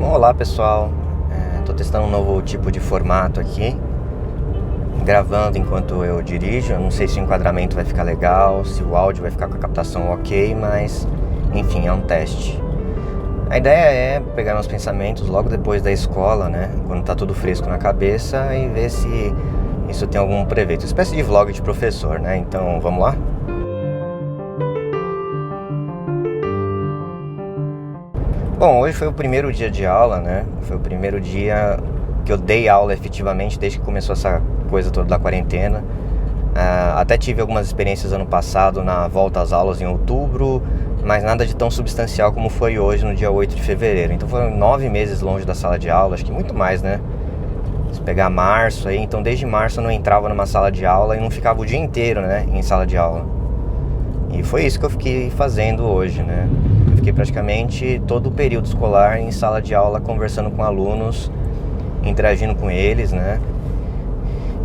Olá pessoal, estou testando um novo tipo de formato aqui, gravando enquanto eu dirijo. Eu não sei se o enquadramento vai ficar legal, se o áudio vai ficar com a captação ok, mas enfim, é um teste. A ideia é pegar meus pensamentos logo depois da escola, né, quando tá tudo fresco na cabeça, e ver se isso tem algum proveito. Espécie de vlog de professor, né? Então vamos lá? Bom, hoje foi o primeiro dia de aula, né? Foi o primeiro dia que eu dei aula efetivamente desde que começou essa coisa toda da quarentena. Até tive algumas experiências ano passado na volta às aulas em outubro, mas nada de tão substancial como foi hoje no dia 8 de fevereiro. Então foram 9 meses longe da sala de aula, acho que muito mais, né? Se pegar março aí, então desde março eu não entrava numa sala de aula e não ficava o dia inteiro, né, em sala de aula. E foi isso que eu fiquei fazendo hoje, né? Eu fiquei praticamente todo o período escolar em sala de aula conversando com alunos, interagindo com eles, né?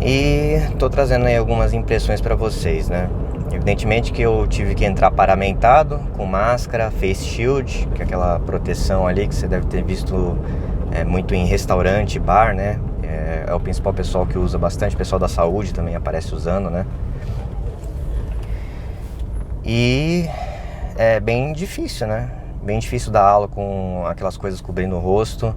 E tô trazendo aí algumas impressões para vocês, né? Evidentemente que eu tive que entrar paramentado, com máscara, face shield, que é aquela proteção ali que você deve ter visto muito em restaurante, bar, né? É o principal pessoal que usa bastante, o pessoal da saúde também aparece usando, né? E é bem difícil, né? Bem difícil dar aula com aquelas coisas cobrindo o rosto,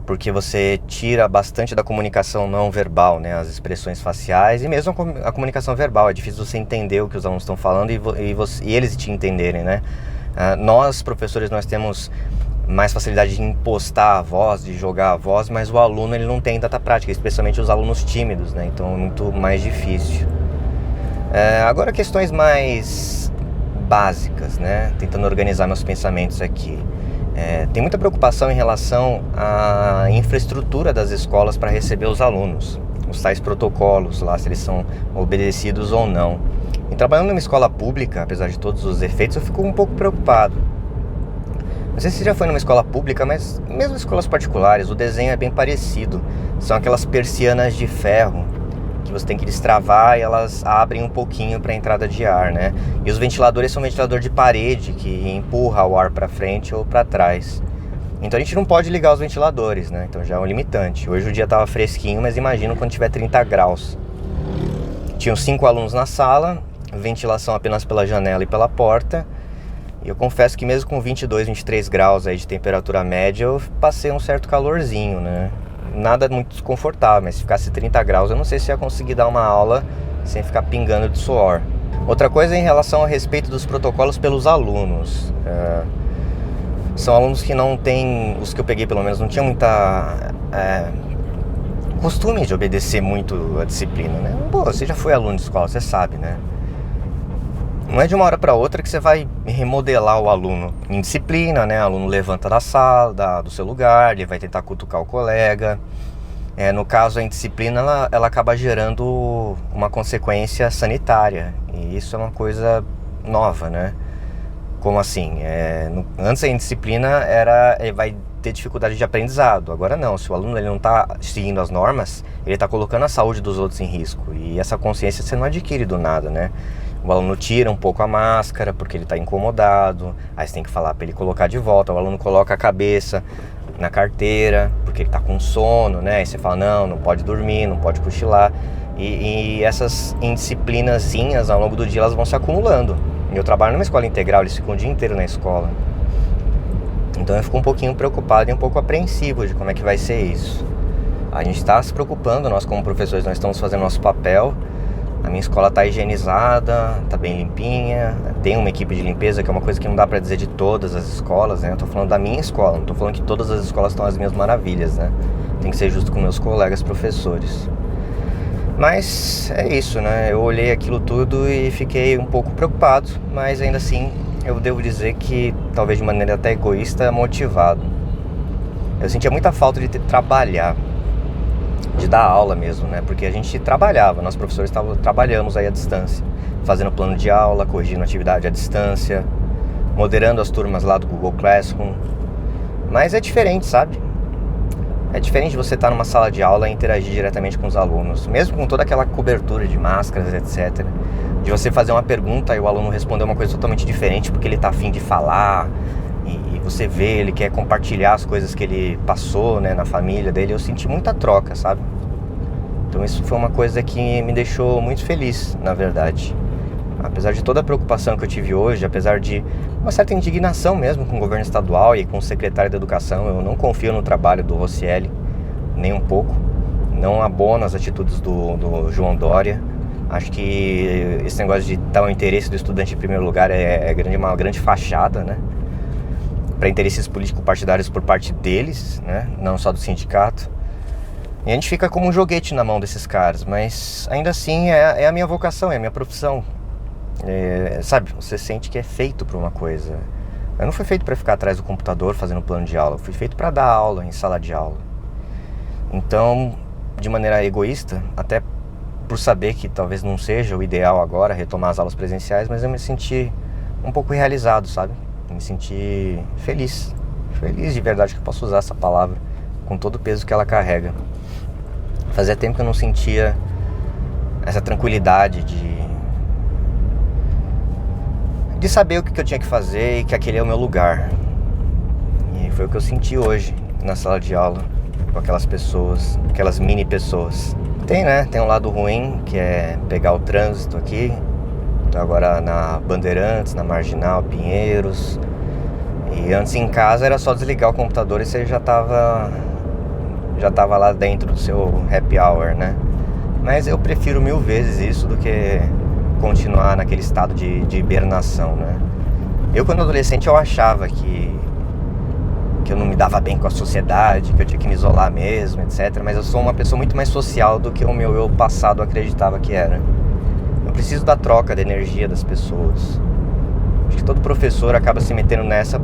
porque você tira bastante da comunicação não verbal, né? As expressões faciais e mesmo a comunicação verbal. É difícil você entender o que os alunos estão falando e eles te entenderem, né? Nós, professores, nós temos mais facilidade de impostar a voz, de jogar a voz, mas o aluno ele não tem tanta prática, especialmente os alunos tímidos, né? Então é muito mais difícil. Agora questões mais básicas, né? Tentando organizar meus pensamentos aqui. Tem muita preocupação em relação à infraestrutura das escolas para receber os alunos, os tais protocolos lá, se eles são obedecidos ou não. E trabalhando numa escola pública, apesar de todos os efeitos, eu fico um pouco preocupado. Não sei se você já foi numa escola pública, mas mesmo escolas particulares, o desenho é bem parecido. São aquelas persianas de ferro que você tem que destravar e elas abrem um pouquinho para a entrada de ar, né? E os ventiladores são ventilador de parede que empurra o ar para frente ou para trás. Então a gente não pode ligar os ventiladores, né? Então já é um limitante. Hoje o dia estava fresquinho, mas imagina quando tiver 30 graus. Tinham 5 alunos na sala, ventilação apenas pela janela e pela porta. E eu confesso que mesmo com 22, 23 graus aí de temperatura média, eu passei um certo calorzinho, né? Nada muito desconfortável, mas se ficasse 30 graus eu não sei se ia conseguir dar uma aula sem ficar pingando de suor. Outra coisa é em relação a respeito dos protocolos pelos alunos. São alunos que não têm, os que eu peguei pelo menos, não tinham muita costume de obedecer muito a disciplina, né? Pô, você já foi aluno de escola, você sabe, né? Não é de uma hora para outra que você vai remodelar o aluno em disciplina, né? O aluno levanta da sala, do seu lugar, ele vai tentar cutucar o colega. No caso, a indisciplina, ela acaba gerando uma consequência sanitária. E isso é uma coisa nova, né? Como assim? Antes a indisciplina ele vai ter dificuldade de aprendizado. Agora não, se o aluno ele não está seguindo as normas, ele está colocando a saúde dos outros em risco. E essa consciência você não adquire do nada, né? O aluno tira um pouco a máscara porque ele está incomodado, aí você tem que falar para ele colocar de volta. O aluno coloca a cabeça na carteira porque ele está com sono, né? Aí você fala, não pode dormir, não pode cochilar. E essas indisciplinazinhas ao longo do dia elas vão se acumulando. Eu trabalho numa escola integral, eles ficam o dia inteiro na escola. Então eu fico um pouquinho preocupado e um pouco apreensivo de como é que vai ser isso. A gente está se preocupando, nós como professores nós estamos fazendo nosso papel. A minha escola está higienizada, está bem limpinha, tem uma equipe de limpeza, que é uma coisa que não dá para dizer de todas as escolas, né? Eu estou falando da minha escola, não estou falando que todas as escolas estão às minhas maravilhas, né? Tem que ser justo com meus colegas professores. Mas é isso, né? Eu olhei aquilo tudo e fiquei um pouco preocupado, mas ainda assim eu devo dizer que, talvez de maneira até egoísta, motivado. Eu sentia muita falta de trabalhar, de dar aula mesmo, né? Porque a gente trabalhava, nós professores trabalhamos aí à distância, fazendo plano de aula, corrigindo atividade à distância, moderando as turmas lá do Google Classroom. Mas é diferente, sabe? É diferente de você estar numa sala de aula e interagir diretamente com os alunos, mesmo com toda aquela cobertura de máscaras, etc. De você fazer uma pergunta e o aluno responder uma coisa totalmente diferente porque ele está a fim de falar, e você vê, ele quer compartilhar as coisas que ele passou, né, na família dele. Eu senti muita troca, sabe? Então isso foi uma coisa que me deixou muito feliz, na verdade. Apesar de toda a preocupação que eu tive hoje, apesar de uma certa indignação mesmo com o governo estadual e com o secretário da Educação, eu não confio no trabalho do Roscielli, nem um pouco. Não abono as atitudes do João Dória. Acho que esse negócio de dar o interesse do estudante em primeiro lugar é uma grande fachada, né? Para interesses político-partidários por parte deles, né? Não só do sindicato. E a gente fica como um joguete na mão desses caras, mas ainda assim é a minha vocação, é a minha profissão. Sabe, você sente que é feito para uma coisa. Eu não fui feito para ficar atrás do computador fazendo plano de aula, eu fui feito para dar aula em sala de aula. Então, de maneira egoísta, até por saber que talvez não seja o ideal agora retomar as aulas presenciais, mas eu me senti um pouco realizado, sabe? Eu me senti feliz de verdade, que eu posso usar essa palavra com todo o peso que ela carrega. Fazia tempo que eu não sentia essa tranquilidade de saber o que eu tinha que fazer e que aquele é o meu lugar. E foi o que eu senti hoje na sala de aula com aquelas pessoas, aquelas mini pessoas. Tem um lado ruim, que é pegar o trânsito aqui. Tô agora na Bandeirantes, na Marginal, Pinheiros. E antes em casa era só desligar o computador e você já tava lá dentro do seu happy hour, né? Mas eu prefiro 1000 vezes isso do que continuar naquele estado de hibernação, né? Eu, quando adolescente, eu achava que eu não me dava bem com a sociedade, que eu tinha que me isolar mesmo, etc. Mas eu sou uma pessoa muito mais social do que o meu eu passado acreditava que era. Eu preciso da troca, da energia das pessoas. Acho que todo professor acaba se metendo nessa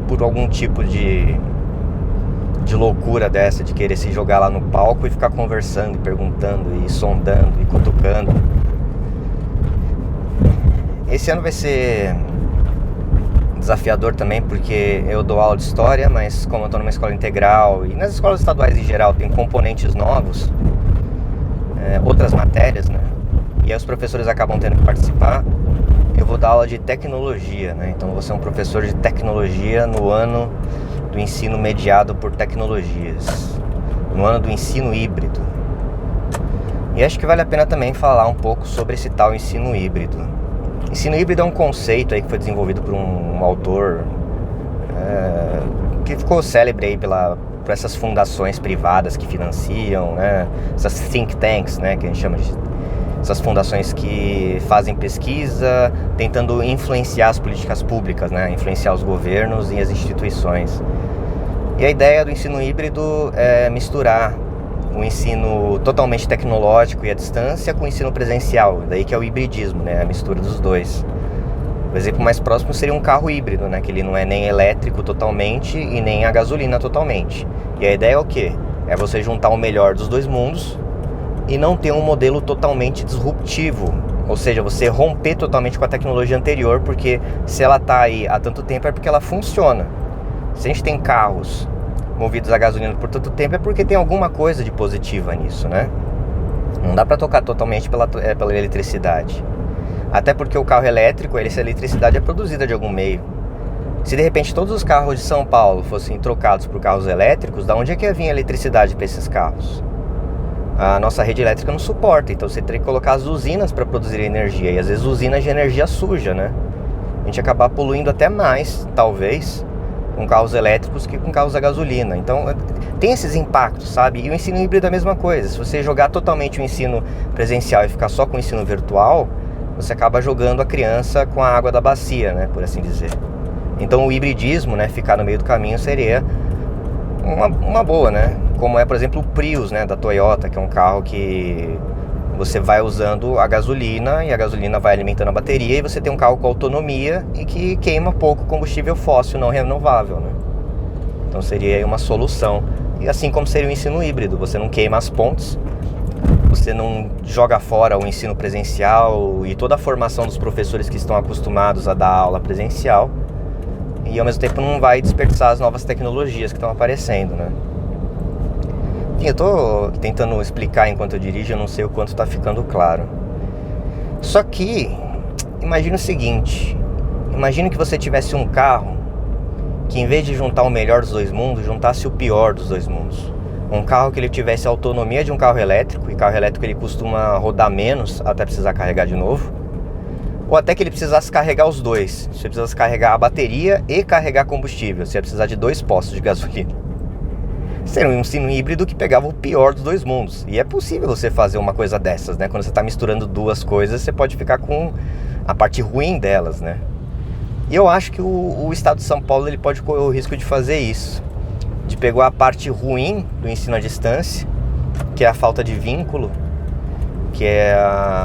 por algum tipo de loucura dessa, de querer se jogar lá no palco e ficar conversando, e perguntando, e sondando, e cutucando. Esse ano vai ser desafiador também, porque eu dou aula de história, mas como eu estou numa escola integral e nas escolas estaduais em geral tem componentes novos, outras matérias, né? E aí os professores acabam tendo que participar. Eu vou dar aula de tecnologia, né? Então eu vou ser um professor de tecnologia no ano do ensino mediado por tecnologias, no ano do ensino híbrido. E acho que vale a pena também falar um pouco sobre esse tal ensino híbrido. Ensino híbrido é um conceito aí que foi desenvolvido por um autor que ficou célebre aí por essas fundações privadas que financiam, né? Essas think tanks, né? Que a gente chama de essas fundações que fazem pesquisa tentando influenciar as políticas públicas, né? Influenciar os governos e as instituições. E a ideia do ensino híbrido é misturar o ensino totalmente tecnológico e à distância com o ensino presencial, daí que é o hibridismo, né? A mistura dos dois. O exemplo mais próximo seria um carro híbrido, né? Que ele não é nem elétrico totalmente e nem a gasolina totalmente. E a ideia é o quê? É você juntar o melhor dos dois mundos e não ter um modelo totalmente disruptivo, ou seja, você romper totalmente com a tecnologia anterior, porque se ela está aí há tanto tempo é porque ela funciona. Se a gente tem carros movidos a gasolina por tanto tempo é porque tem alguma coisa de positiva nisso, né? Não dá para tocar totalmente pela eletricidade. Até porque o carro elétrico, essa eletricidade é produzida de algum meio. Se de repente todos os carros de São Paulo fossem trocados por carros elétricos, da onde é que ia vir a eletricidade para esses carros? A nossa rede elétrica não suporta, então você teria que colocar as usinas para produzir energia, e às vezes usinas de energia suja, né? A gente acabar poluindo até mais, talvez, com carros elétricos que com carros a gasolina. Então tem esses impactos, sabe? E o ensino híbrido é a mesma coisa. Se você jogar totalmente o ensino presencial e ficar só com o ensino virtual, você acaba jogando a criança com a água da bacia, né? Por assim dizer. Então o hibridismo, né? Ficar no meio do caminho seria uma boa, né? Como é, por exemplo, o Prius, né? Da Toyota, que é um carro que você vai usando a gasolina e a gasolina vai alimentando a bateria, e você tem um carro com autonomia e que queima pouco combustível fóssil não renovável, né? Então seria aí uma solução. E assim como seria o ensino híbrido, você não queima as pontes, você não joga fora o ensino presencial e toda a formação dos professores que estão acostumados a dar aula presencial, e ao mesmo tempo não vai desperdiçar as novas tecnologias que estão aparecendo, né? Eu tô tentando explicar enquanto eu dirijo, eu não sei o quanto tá ficando claro. Só que, imagina o seguinte, imagina que você tivesse um carro que em vez de juntar o melhor dos dois mundos, juntasse o pior dos dois mundos. Um carro que ele tivesse a autonomia de um carro elétrico, e carro elétrico ele costuma rodar menos até precisar carregar de novo, ou até que ele precisasse carregar os dois. Você precisasse carregar a bateria e carregar combustível, você ia precisar de 2 postos de gasolina. Seria um ensino híbrido que pegava o pior dos dois mundos. E é possível você fazer uma coisa dessas, né? Quando você está misturando duas coisas, você pode ficar com a parte ruim delas, né? E eu acho que o estado de São Paulo ele pode correr o risco de fazer isso, de pegar a parte ruim do ensino à distância, que é a falta de vínculo, que é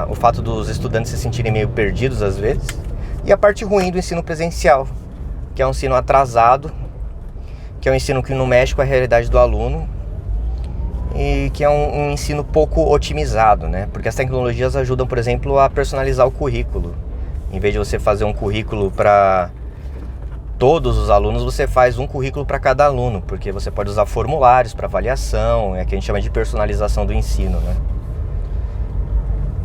o fato dos estudantes se sentirem meio perdidos às vezes, e a parte ruim do ensino presencial, que é um ensino atrasado, que é um ensino que não mexe com a realidade do aluno e que é um ensino pouco otimizado, né? Porque as tecnologias ajudam, por exemplo, a personalizar o currículo. Em vez de você fazer um currículo para todos os alunos, você faz um currículo para cada aluno, porque você pode usar formulários para avaliação, é o que a gente chama de personalização do ensino, né?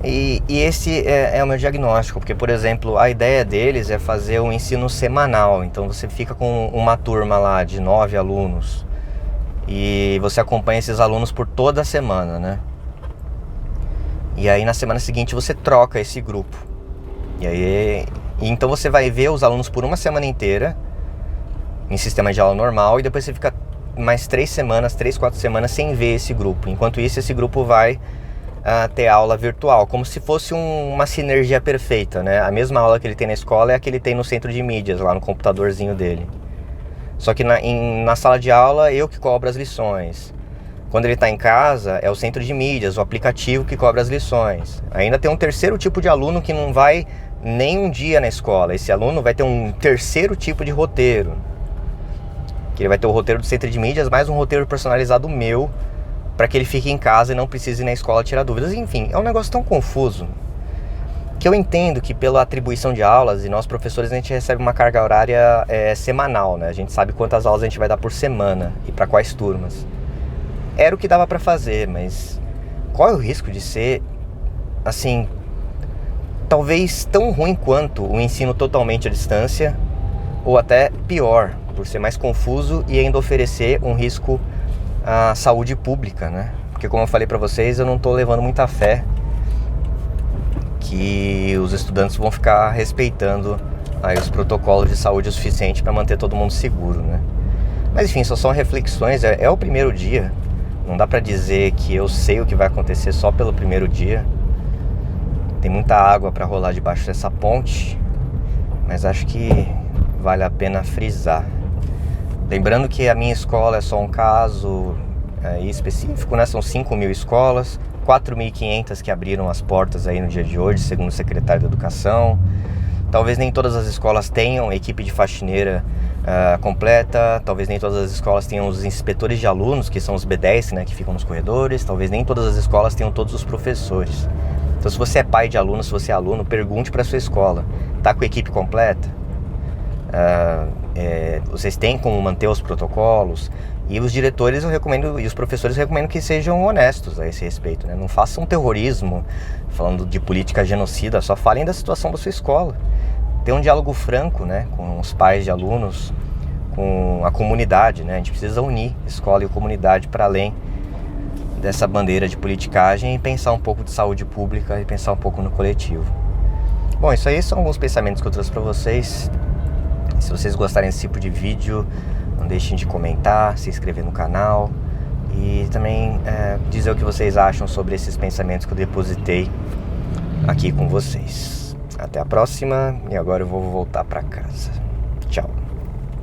E esse é o meu diagnóstico, porque, por exemplo, a ideia deles é fazer um ensino semanal. Então você fica com uma turma lá de 9 alunos e você acompanha esses alunos por toda a semana, né? E aí na semana seguinte você troca esse grupo. Então você vai ver os alunos por uma semana inteira em sistema de aula normal, e depois você fica mais 3, 4 semanas sem ver esse grupo. Enquanto isso, esse grupo vai ter aula virtual, como se fosse uma sinergia perfeita, né? A mesma aula que ele tem na escola é a que ele tem no centro de mídias, lá no computadorzinho dele. Só que na sala de aula, eu que cobro as lições. Quando ele está em casa, é o centro de mídias, o aplicativo que cobra as lições. Ainda tem um terceiro tipo de aluno que não vai nem um dia na escola. Esse aluno vai ter um terceiro tipo de roteiro, que ele vai ter o roteiro do centro de mídias, mais um roteiro personalizado meu, para que ele fique em casa e não precise ir na escola tirar dúvidas. Enfim, é um negócio tão confuso, que eu entendo que pela atribuição de aulas, e nós professores a gente recebe uma carga horária semanal, né? A gente sabe quantas aulas a gente vai dar por semana e para quais turmas. Era o que dava para fazer, mas qual é o risco de ser, assim, talvez tão ruim quanto o ensino totalmente à distância, ou até pior, por ser mais confuso e ainda oferecer um risco à saúde pública, né? Porque, como eu falei para vocês, eu não estou levando muita fé que os estudantes vão ficar respeitando aí os protocolos de saúde o suficiente para manter todo mundo seguro, né? Mas enfim, só são reflexões, é o primeiro dia. Não dá para dizer que eu sei o que vai acontecer só pelo primeiro dia. Tem muita água para rolar debaixo dessa ponte, mas acho que vale a pena frisar. Lembrando que a minha escola é só um caso específico, né? São 5.000 escolas, 4.500 que abriram as portas aí no dia de hoje, segundo o secretário da Educação. Talvez nem todas as escolas tenham equipe de faxineira completa, talvez nem todas as escolas tenham os inspetores de alunos, que são os B10, né, que ficam nos corredores, talvez nem todas as escolas tenham todos os professores. Então, se você é pai de aluno, se você é aluno, pergunte para a sua escola, tá com a equipe completa? Vocês têm como manter os protocolos? E os diretores eu recomendo, e os professores eu recomendo que sejam honestos a esse respeito, né? Não façam terrorismo falando de política genocida, só falem da situação da sua escola. Ter um diálogo franco, né, com os pais de alunos, com a comunidade, né? A gente precisa unir escola e comunidade para além dessa bandeira de politicagem e pensar um pouco de saúde pública e pensar um pouco no coletivo. Bom, isso aí são alguns pensamentos que eu trouxe para vocês. Se vocês gostarem desse tipo de vídeo, não deixem de comentar, se inscrever no canal e também dizer o que vocês acham sobre esses pensamentos que eu depositei aqui com vocês. Até a próxima, e agora eu vou voltar para casa. Tchau.